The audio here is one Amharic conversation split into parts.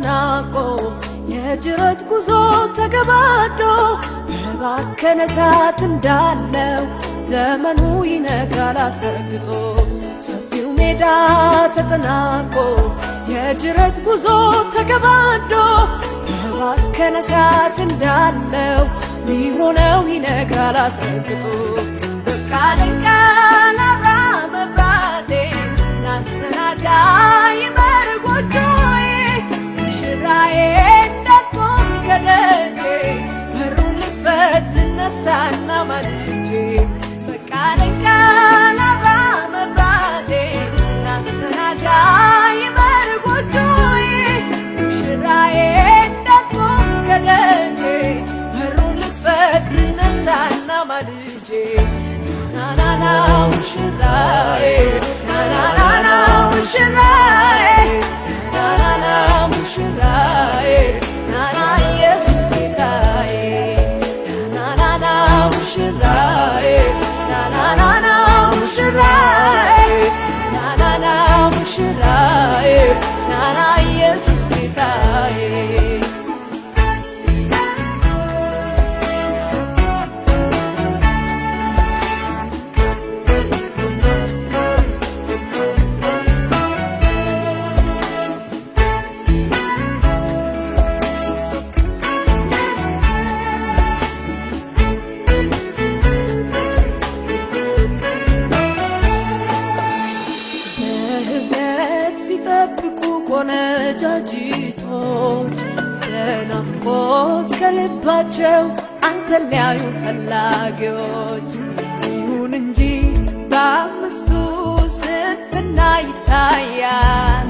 ተጠናቆ የጅረት ጉዞ ተገባዶ በባከነ ሰዓት እንዳለው ዘመኑ ይነጋል አስረግጦ ሰፊው ሜዳ ተጠናቆ የጅረት ጉዞ ተገባዶ በባከነ ሰዓት እንዳለው ሚሆነው ይነጋል አስረግጦ በቃ ልንቀላራ መብራቴ ናሰናዳ ይበር ጎጆዬ ሽራዬ እንዳትቆም ከደጄ በሩን ልክፈት ልነሳና ማልጄ በቃ ልንቀላራ መብራቴ ናሰናዳ ይበር ጎጆዬ ሽራዬ እንዳትቆም ከደጄ በሩን ልክፈት ልነሳና ማልጄ ናናና ሙሽራዬ ናናና ሙሽራዬ ናናና ሙሽራዬ ናና ኢየሱስ ጌታዬ ናናና ሙሽራዬ ናናና ሙሽራዬ ናናና ሙሽራዬ ናና ኢየሱስ ጌታዬ ቆነጃጅቶች በናፍቆት ከልባቸው አንተን ሊያዩ ፈላጊዎች ይሁን እንጂ በአምስቱ ስንፍና ይታያል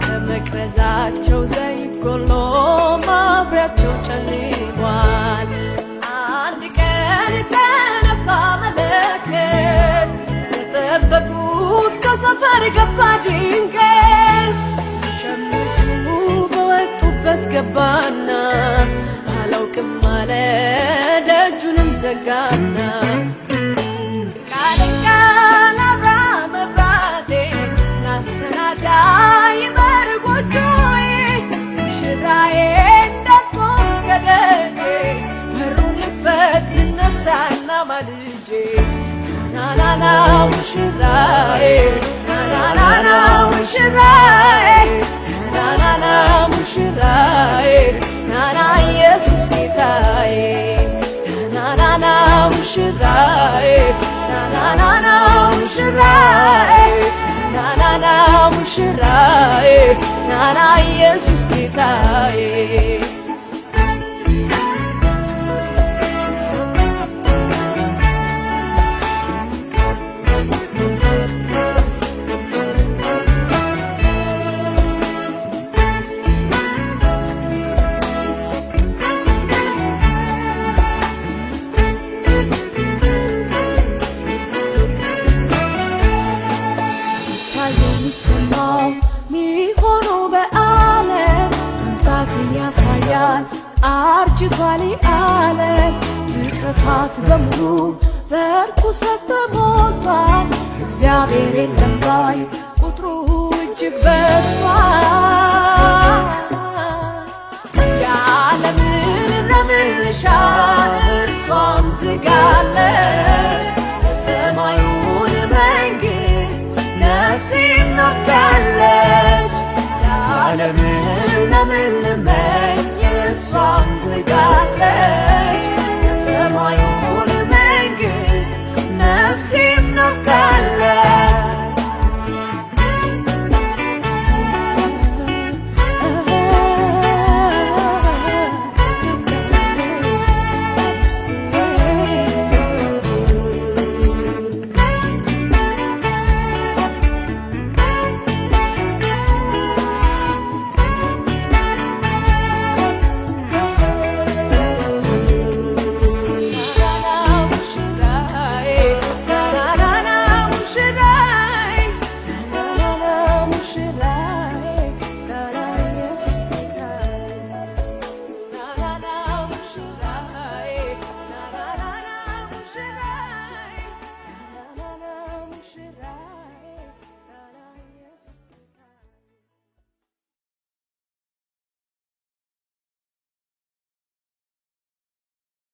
ከመቅረዛቸው ዘይት ጎሎ ማብሪያቸው ጨልሟል አንድ ቀን ተነፋ መለከት ተጠበቁት ከሰፈር ገባ ድንገት በወጡበት ገባና አላውቅም አለ ደጁንም ዘጋና ቃል ቀላራ መብራቴ ናሰናዳ ይበር ጎጆዬ ሽራዬ እንዳትቆም ከደጄ በሩን ልክፈት ልነሳና ማልጄ ናናና ሙሽራዬ ናናና ሙሽራዬ ናናና ሙሽራዬ ናና ኢየሱስ ጌታዬ ናናና ሙሽራዬ ናናና ሙሽራዬ ናናና ሙሽራዬ ናና ኢየሱስ ጌታዬ ሚሆነው በዓለም መምጣት ያሳያል አርጅቷል ዓለም ፍጥረታት በሙሉ በርኩሰት ተሞልቷል እግዚአብሔር የለም ባይ ቁጥሩ እጅግ በዝቷል የዓለምን ለምርሻ እርሷም ዝጋለች የሰማዩን መንግሥት ነፍሴ ናፍቃለች የዓለምን ለምልመኝ እሷም ዝጋለች የሰማዩን መንግሥት ነፍሴ ናፍቃለች